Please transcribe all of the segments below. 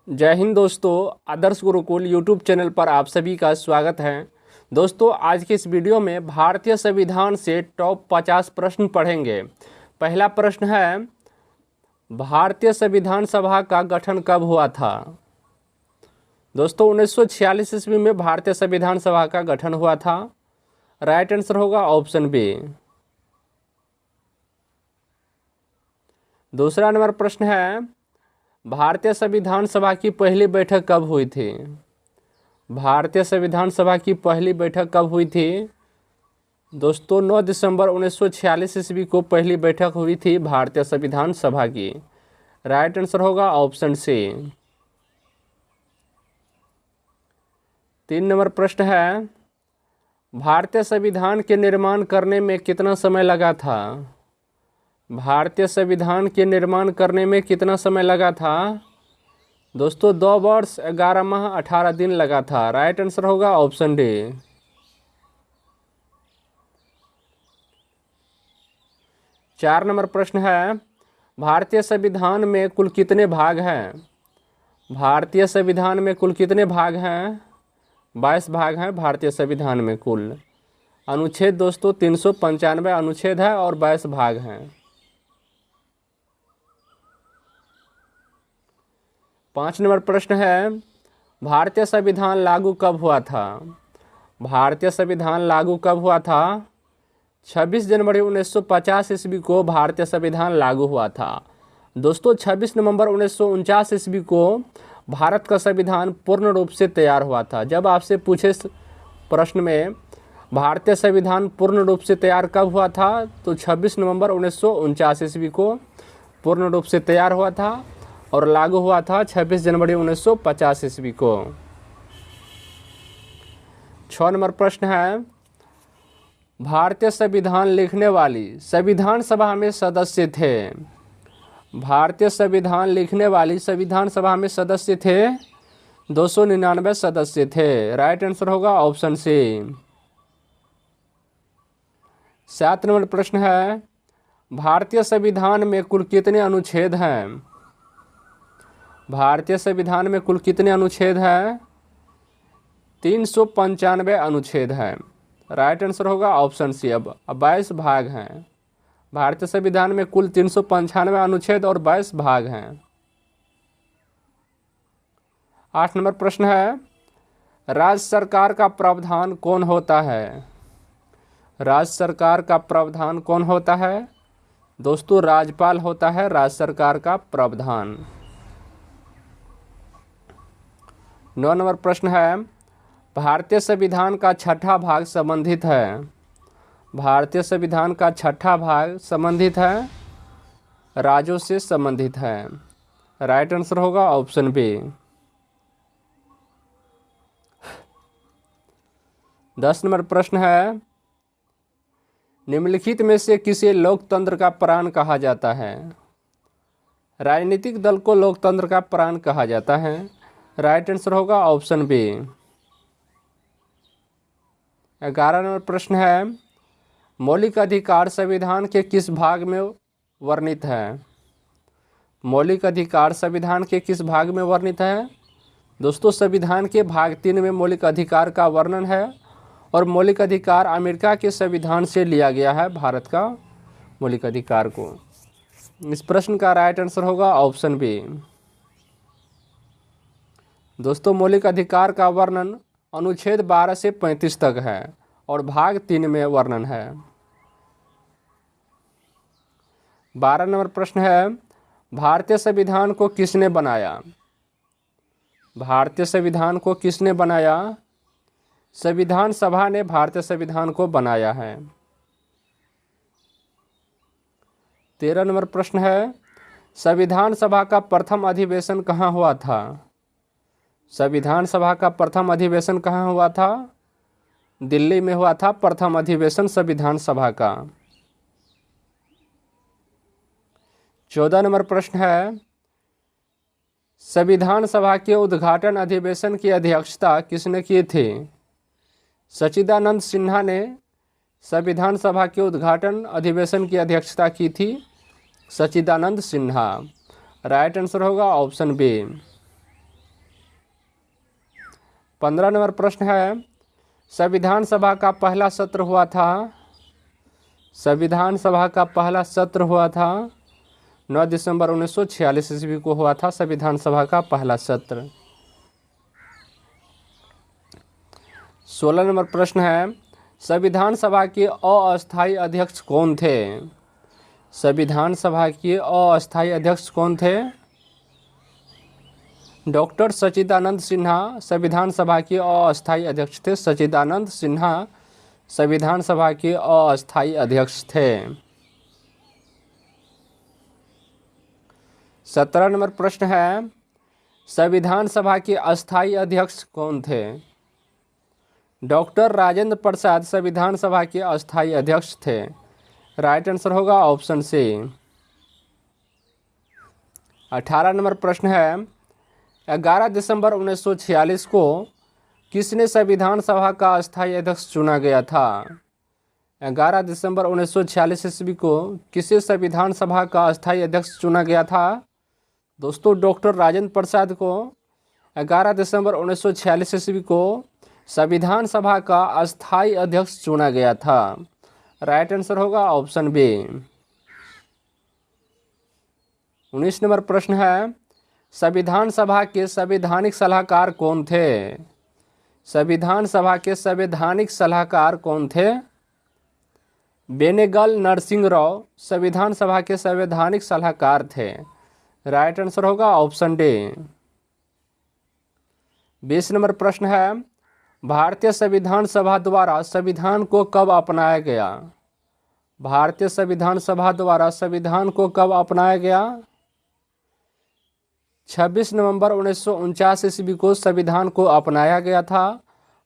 जय हिंद दोस्तों। आदर्श Gurukul YouTube channel पर आप सभी का स्वागत है। दोस्तों, आज के इस वीडियो में भारतीय संविधान से टॉप 50 प्रश्न पढ़ेंगे। पहला प्रश्न है, भारतीय संविधान सभा का गठन कब हुआ था? दोस्तों, 1946 ईस्वी में भारतीय संविधान सभा का गठन हुआ था। राइट आंसर होगा ऑप्शन बी। दूसरा नंबर प्रश्न है, भारतीय संविधान सभा की पहली बैठक कब हुई थी? भारतीय संविधान सभा की पहली बैठक कब हुई थी? दोस्तों, 9 दिसंबर 1946 ईस्वी को पहली बैठक हुई थी भारतीय संविधान सभा की। राइट आंसर होगा ऑप्शन सी। 3 नंबर प्रश्न है, भारतीय संविधान के निर्माण करने में कितना समय लगा था? भारतीय संविधान के निर्माण करने में कितना समय लगा था? दोस्तों, 2 वर्ष 11 माह 18 दिन लगा था। राइट आंसर होगा ऑप्शन डी। 4 नंबर प्रश्न है, भारतीय संविधान में कुल कितने भाग हैं? भारतीय संविधान में कुल कितने भाग हैं? 22 भाग हैं भारतीय संविधान में कुल। अनुच्छेद दोस्तों 395 अनुच्छेद है और 22 भाग हैं। 5 नंबर प्रश्न है, भारतीय संविधान लागू कब हुआ था? भारतीय संविधान लागू कब हुआ था? 26 जनवरी 1950 ईस्वी को भारतीय संविधान लागू हुआ था। दोस्तों, 26 नवंबर 1949 ईस्वी को भारत का संविधान पूर्ण रूप से तैयार हुआ था। जब आपसे पूछे प्रश्न में भारतीय संविधान पूर्ण रूप से तैयार कब हुआ था, तो 26 नवंबर 1949 ईस्वी को पूर्ण रूप से तैयार हुआ था और लागू हुआ था 26 जनवरी 1950 ईस्वी को। 6 नंबर प्रश्न है, भारतीय संविधान लिखने वाली संविधान सभा में सदस्य थे? भारतीय संविधान लिखने वाली संविधान सभा में सदस्य थे 299 सदस्य थे। राइट आंसर होगा ऑप्शन सी। 7 नंबर प्रश्न है, भारतीय संविधान में कुल कितने अनुच्छेद हैं? भारतीय संविधान में कुल कितने अनुच्छेद हैं? 395 अनुच्छेद हैं। राइट आंसर होगा ऑप्शन सी। अब 22 भाग हैं। भारतीय संविधान में कुल 395 अनुच्छेद और 22 भाग हैं। 8 नंबर प्रश्न है, राज्य सरकार का प्रावधान कौन होता है? राज्य सरकार का प्रावधान कौन होता है? दोस्तों, राज्यपाल होता है राज्य सरकार का प्रावधान। 9 नंबर प्रश्न है, भारतीय संविधान का छठा भाग संबंधित है? भारतीय संविधान का छठा भाग संबंधित है राज्यों से संबंधित है। राइट आंसर होगा ऑप्शन बी। 10 नंबर प्रश्न है, निम्नलिखित में से किसे लोकतंत्र का प्राण कहा जाता है? राजनीतिक दल को लोकतंत्र का प्राण कहा जाता है। राइट आंसर होगा ऑप्शन बी। 11 नंबर प्रश्न है, मौलिक अधिकार संविधान के किस भाग में वर्णित है? मौलिक अधिकार संविधान के किस भाग में वर्णित है? दोस्तों, संविधान के भाग 3 में मौलिक अधिकार का वर्णन है और मौलिक अधिकार अमेरिका के संविधान से लिया गया है भारत का मौलिक अधिकार को। इस प्रश्न का राइट आंसर होगा ऑप्शन बी। दोस्तों, मौलिक अधिकार का वर्णन अनुच्छेद 12 से 35 तक है और भाग 3 में वर्णन है। 12 नंबर प्रश्न है, भारतीय संविधान को किसने बनाया? भारतीय संविधान को किसने बनाया? संविधान सभा ने भारतीय संविधान को बनाया है। 13 नंबर प्रश्न है, संविधान सभा का प्रथम अधिवेशन कहाँ हुआ था? संविधान सभा का प्रथम अधिवेशन कहाँ हुआ था? दिल्ली में हुआ था प्रथम अधिवेशन संविधान सभा का। 14 नंबर प्रश्न है, संविधान सभा के उद्घाटन अधिवेशन की अध्यक्षता किसने की थी? सच्चिदानंद सिन्हा ने संविधान सभा के उद्घाटन अधिवेशन की अध्यक्षता की थी। सच्चिदानंद सिन्हा। राइट आंसर होगा ऑप्शन बी। 15 नंबर प्रश्न है, संविधान सभा का पहला सत्र हुआ था, संविधान सभा का पहला सत्र हुआ था 9 दिसंबर 1946 ईस्वी को हुआ था संविधान सभा का पहला सत्र। 16 नंबर प्रश्न है, संविधान सभा के अस्थायी अध्यक्ष कौन थे? संविधान सभा के अस्थायी अध्यक्ष कौन थे? डॉक्टर सच्चिदानंद सिन्हा संविधान सभा के अस्थायी अध्यक्ष थे। सच्चिदानंद सिन्हा संविधान सभा के अस्थायी अध्यक्ष थे। 17 नंबर प्रश्न है, संविधान सभा के अस्थायी अध्यक्ष कौन थे? डॉक्टर राजेंद्र प्रसाद संविधान सभा के अस्थायी अध्यक्ष थे। राइट आंसर होगा ऑप्शन सी। 18 नंबर प्रश्न है, 11 दिसंबर 1946 को किसने संविधान सभा का अस्थायी अध्यक्ष चुना गया था? 11 दिसंबर 1946 ईस्वी को किसे संविधान सभा का अस्थायी अध्यक्ष चुना गया था? दोस्तों डॉक्टर राजेंद्र प्रसाद को 11 दिसंबर 1946 ईस्वी को संविधान सभा का अस्थायी अध्यक्ष चुना गया था। राइट आंसर होगा ऑप्शन बी। 19 नंबर प्रश्न है, संविधान सभा के संवैधानिक सलाहकार कौन थे? संविधान सभा के संवैधानिक सलाहकार कौन थे? बेनेगल नरसिंह राव संविधान सभा के संवैधानिक सलाहकार थे। राइट आंसर होगा ऑप्शन डी। 20 नंबर प्रश्न है, भारतीय संविधान सभा द्वारा संविधान को कब अपनाया गया? भारतीय संविधान सभा द्वारा संविधान को कब अपनाया गया? 26 नवंबर 1949 ईस्वी को संविधान को अपनाया गया था।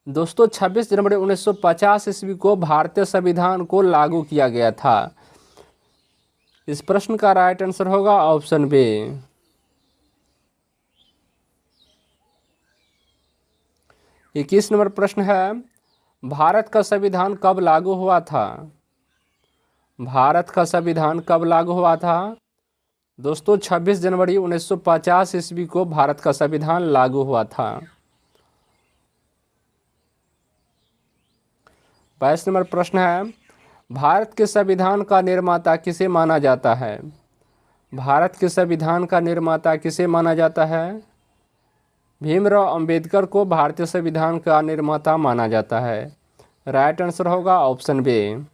दोस्तों 26 जनवरी 1950 ईस्वी को भारतीय संविधान को लागू किया गया था। इस प्रश्न का राइट आंसर होगा ऑप्शन बी। 21 नंबर प्रश्न है, भारत का संविधान कब लागू हुआ था? भारत का संविधान कब लागू हुआ था? दोस्तों 26 जनवरी 1950 ईस्वी को भारत का संविधान लागू हुआ था। 22 नंबर प्रश्न है, भारत के संविधान का निर्माता किसे माना जाता है? भारत के संविधान का निर्माता किसे माना जाता है? भीमराव अंबेडकर को भारतीय संविधान का निर्माता माना जाता है। राइट आंसर होगा ऑप्शन बी।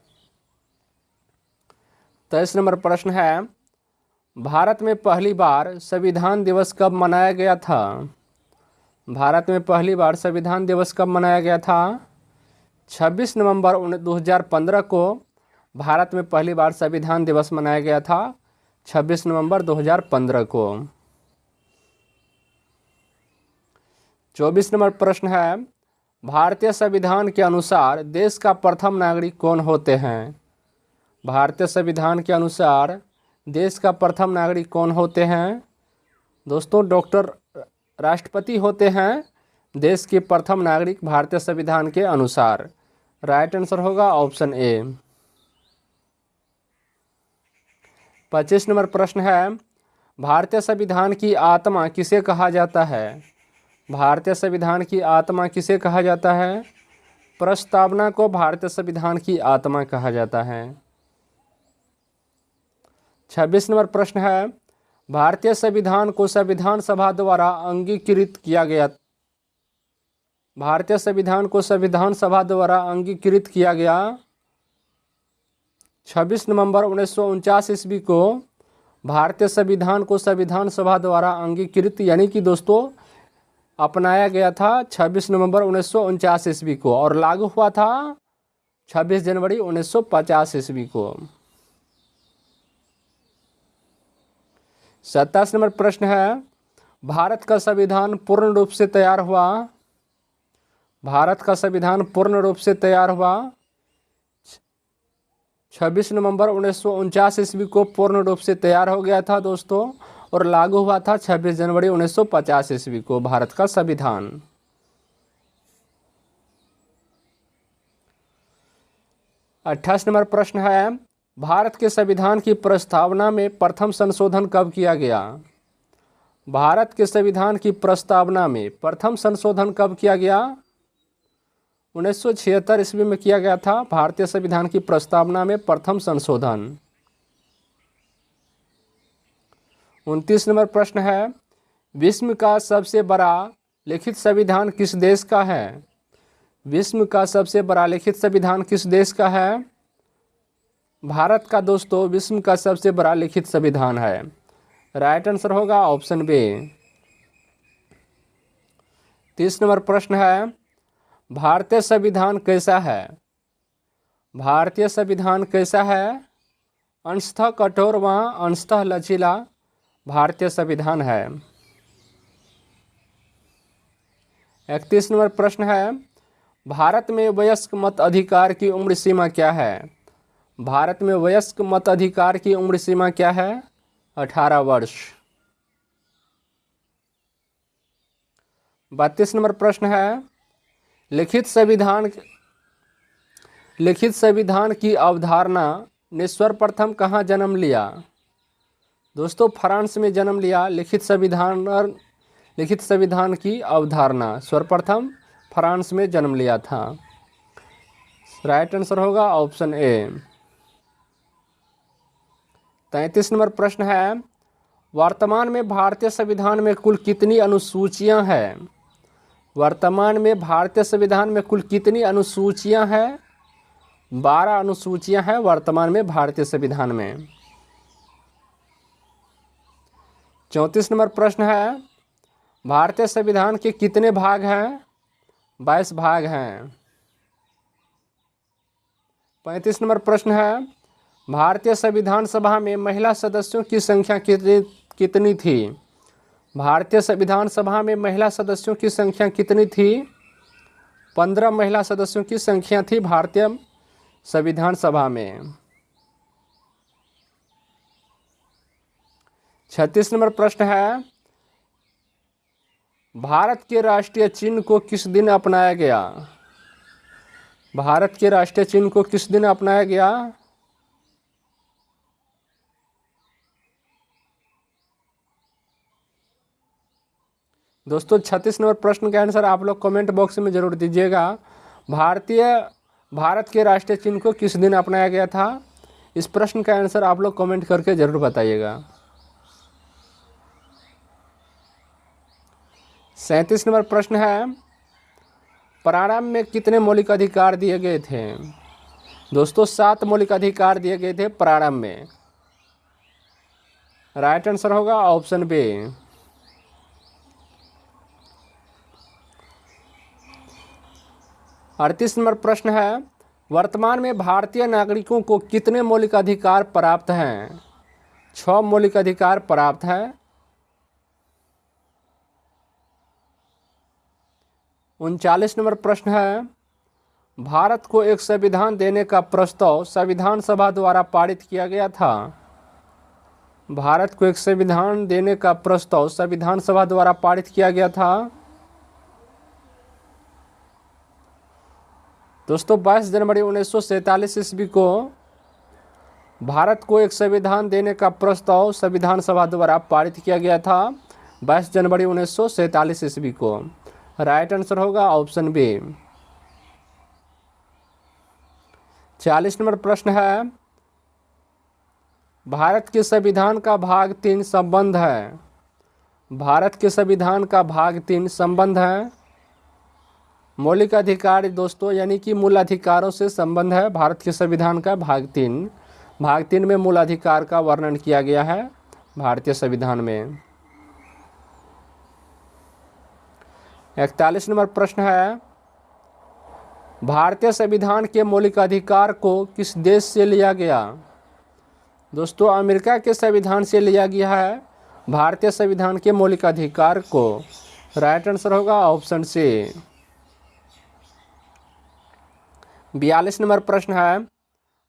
23 नंबर प्रश्न है, भारत में पहली बार संविधान दिवस कब मनाया गया था? भारत में पहली बार संविधान दिवस कब मनाया गया था? 26 नवंबर 2015 को भारत में पहली बार संविधान दिवस मनाया गया था। 26 नवंबर 2015 को। 24 नंबर प्रश्न है, भारतीय संविधान के अनुसार देश का प्रथम नागरिक कौन होते हैं? भारतीय संविधान के अनुसार देश का प्रथम नागरिक कौन होते हैं? दोस्तों डॉक्टर राष्ट्रपति होते हैं देश के प्रथम नागरिक भारतीय संविधान के अनुसार। राइट आंसर होगा ऑप्शन ए। 25 नंबर प्रश्न है, भारतीय संविधान की आत्मा किसे कहा जाता है? भारतीय संविधान की आत्मा किसे कहा जाता है? प्रस्तावना को भारतीय संविधान की आत्मा कहा जाता है। 26 नंबर प्रश्न है, भारतीय संविधान को संविधान सभा द्वारा अंगीकृत किया गया। भारतीय संविधान को संविधान सभा द्वारा अंगीकृत किया गया 26 नवंबर 1949 ईस्वी को भारतीय संविधान को संविधान सभा द्वारा अंगीकृत यानी कि दोस्तों अपनाया गया था 26 नवंबर 1949 ईस्वी को और लागू हुआ था 26 जनवरी 1950 ईस्वी को। 27 नंबर प्रश्न है, भारत का संविधान पूर्ण रूप से तैयार हुआ। भारत का संविधान पूर्ण रूप से तैयार हुआ 26 नवंबर 1949 ईस्वी को पूर्ण रूप से तैयार हो गया था दोस्तों और लागू हुआ था 26 जनवरी 1950 ईस्वी को भारत का संविधान। 28 नंबर प्रश्न है, भारत के संविधान की प्रस्तावना में प्रथम संशोधन कब किया गया? भारत के संविधान की प्रस्तावना में प्रथम संशोधन कब किया गया? 1976 ईस्वी में किया गया था भारतीय संविधान की प्रस्तावना में प्रथम संशोधन। 29 नंबर प्रश्न है, विश्व का सबसे बड़ा लिखित संविधान किस देश का है? विश्व का सबसे बड़ा लिखित संविधान किस देश का है? भारत का दोस्तों विश्व का सबसे बड़ा लिखित संविधान है। राइट आंसर होगा ऑप्शन बी। 30 नंबर प्रश्न है, भारतीय संविधान कैसा है? भारतीय संविधान कैसा है? अंशतः कठोर व अंशतः लचीला भारतीय संविधान है। 31 नंबर प्रश्न है, भारत में वयस्क मत अधिकार की उम्र सीमा क्या है? भारत में वयस्क मत अधिकार की उम्र सीमा क्या है? 18 वर्ष। 32 नंबर प्रश्न है, लिखित संविधान की अवधारणा ने सर्वप्रथम कहाँ जन्म लिया? दोस्तों फ्रांस में जन्म लिया लिखित संविधान की अवधारणा सर्वप्रथम फ्रांस में जन्म लिया था। राइट आंसर होगा ऑप्शन ए। 33 नंबर प्रश्न है, वर्तमान में भारतीय संविधान में कुल कितनी अनुसूचियां हैं? वर्तमान में भारतीय संविधान में कुल कितनी अनुसूचियां हैं? 12 अनुसूचियां हैं वर्तमान में भारतीय संविधान में। 34 नंबर प्रश्न है, भारतीय संविधान के कितने भाग हैं? 22 भाग हैं। 35 नंबर प्रश्न है, भारतीय संविधान सभा में महिला सदस्यों की संख्या कितनी थी? भारतीय संविधान सभा में महिला सदस्यों की संख्या कितनी थी? 15 महिला सदस्यों की संख्या थी भारतीय संविधान सभा में। 36 नंबर प्रश्न है, भारत के राष्ट्रीय चिन्ह को किस दिन अपनाया गया? भारत के राष्ट्रीय चिन्ह को किस दिन अपनाया गया? दोस्तों 36 नंबर प्रश्न का आंसर आप लोग कमेंट बॉक्स में जरूर दीजिएगा। भारत के राष्ट्रीय चिन्ह को किस दिन अपनाया गया था? इस प्रश्न का आंसर आप लोग कमेंट करके जरूर बताइएगा। 37 नंबर प्रश्न है, प्रारंभ में कितने मौलिक अधिकार दिए गए थे? दोस्तों 7 मौलिक अधिकार दिए गए थे प्रारंभ में। राइट आंसर होगा ऑप्शन बी। 38 नंबर प्रश्न है, वर्तमान में भारतीय नागरिकों को कितने मौलिक अधिकार प्राप्त हैं? 6 मौलिक अधिकार प्राप्त हैं। 39 नंबर प्रश्न है, भारत को एक संविधान देने का प्रस्ताव संविधान सभा द्वारा पारित किया गया था। भारत को एक संविधान देने का प्रस्ताव संविधान सभा द्वारा पारित किया गया था। दोस्तों 22 जनवरी 1947 ईस्वी को भारत को एक संविधान देने का प्रस्ताव संविधान सभा द्वारा पारित किया गया था 22 जनवरी 1947 ईस्वी को। राइट आंसर होगा ऑप्शन बी। 40 नंबर प्रश्न है, भारत के संविधान का भाग 3 संबंध है। भारत के संविधान का भाग 3 संबंध है। मौलिक अधिकार दोस्तों यानी कि मूल अधिकारों से संबंध है। भारत के संविधान का भाग 3 में मूल अधिकार का वर्णन किया गया है भारतीय संविधान में। 41 नंबर प्रश्न है, भारतीय संविधान के मौलिक अधिकार को किस देश से लिया गया? दोस्तों अमेरिका के संविधान से लिया गया है भारतीय संविधान के मौलिक अधिकार को। राइट आंसर होगा ऑप्शन सी। 42 नंबर प्रश्न है,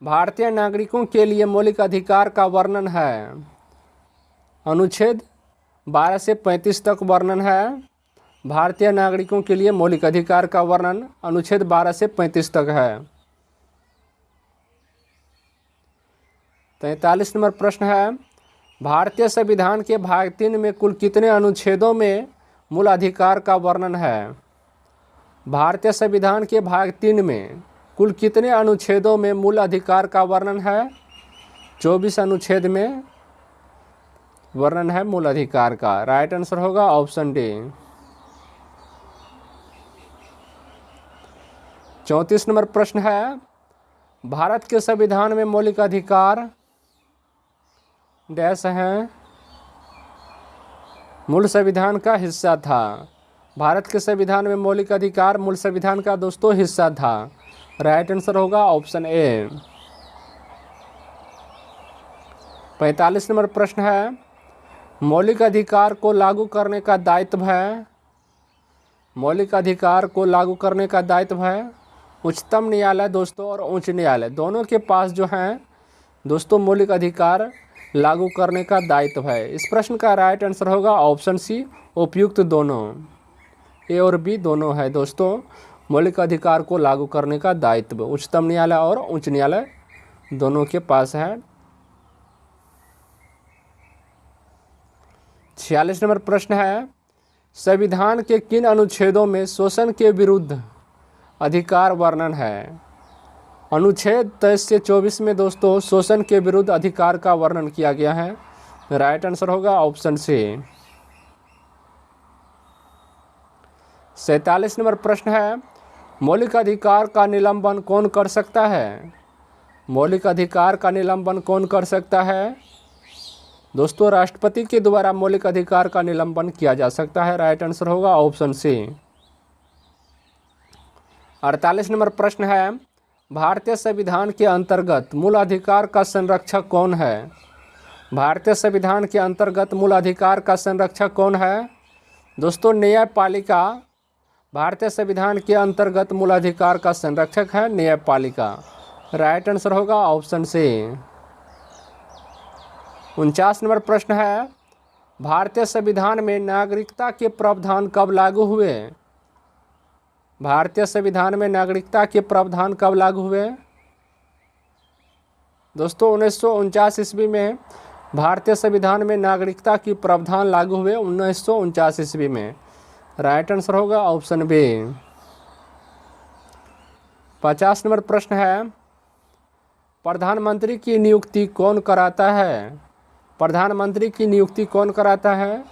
भारतीय नागरिकों के लिए मौलिक अधिकार का वर्णन है। अनुच्छेद 12 से 35 तक वर्णन है। भारतीय नागरिकों के लिए मौलिक अधिकार का वर्णन अनुच्छेद 12 से 35 तक है। 43 नंबर प्रश्न है, भारतीय संविधान के भाग 3 में कुल कितने अनुच्छेदों में मूल अधिकार का वर्णन है? भारतीय संविधान के भाग 3 में कुल कितने अनुच्छेदों में मूल अधिकार का वर्णन है? 24 अनुच्छेद में वर्णन है मूल अधिकार का। राइट आंसर होगा ऑप्शन डी। 34 नंबर प्रश्न है, भारत के संविधान में मौलिक अधिकार डैश हैं, मूल संविधान का हिस्सा था। भारत के संविधान में मौलिक अधिकार मूल संविधान का दोस्तों हिस्सा था। राइट आंसर होगा ऑप्शन ए। 45 नंबर प्रश्न है, मौलिक अधिकार को लागू करने का दायित्व है, मौलिक अधिकार को लागू करने का दायित्व है उच्चतम न्यायालय दोस्तों और उच्च न्यायालय दोनों के पास जो है दोस्तों मौलिक अधिकार लागू करने का दायित्व है। इस प्रश्न का राइट आंसर होगा ऑप्शन सी, उपयुक्त दोनों, ए और बी दोनों है दोस्तों। मौलिक अधिकार को लागू करने का दायित्व उच्चतम न्यायालय और उच्च न्यायालय दोनों के पास है। 46 नंबर प्रश्न है, संविधान के किन अनुच्छेदों में शोषण के विरुद्ध अधिकार वर्णन है? अनुच्छेद 23 से 24 में दोस्तों शोषण के विरुद्ध अधिकार का वर्णन किया गया है। राइट आंसर होगा ऑप्शन सी। 47 नंबर प्रश्न है, मौलिक अधिकार का निलंबन कौन कर सकता है? मौलिक अधिकार का निलंबन कौन कर सकता है? दोस्तों राष्ट्रपति के द्वारा मौलिक अधिकार का निलंबन किया जा सकता है। राइट आंसर होगा ऑप्शन सी। 48 नंबर प्रश्न है, भारतीय संविधान के अंतर्गत मूल अधिकार का संरक्षक कौन है? भारतीय संविधान के अंतर्गत मूल अधिकार का संरक्षक कौन है? दोस्तों न्यायपालिका भारतीय संविधान के अंतर्गत मूल अधिकार का संरक्षक है न्यायपालिका। राइट आंसर होगा ऑप्शन सी। 49 नंबर प्रश्न है, भारतीय संविधान में नागरिकता के प्रावधान कब लागू हुए? भारतीय संविधान में नागरिकता के प्रावधान कब लागू हुए? दोस्तों 1949 ईस्वी में भारतीय संविधान में नागरिकता की प्रावधान लागू हुए 1949 ईस्वी में। राइट आंसर होगा ऑप्शन बी। 50 नंबर प्रश्न है, प्रधानमंत्री की नियुक्ति कौन कराता है? प्रधानमंत्री की नियुक्ति कौन कराता है?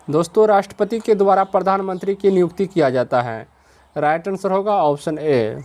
दोस्तों राष्ट्रपति के द्वारा प्रधानमंत्री की नियुक्ति किया जाता है। राइट आंसर होगा ऑप्शन ए।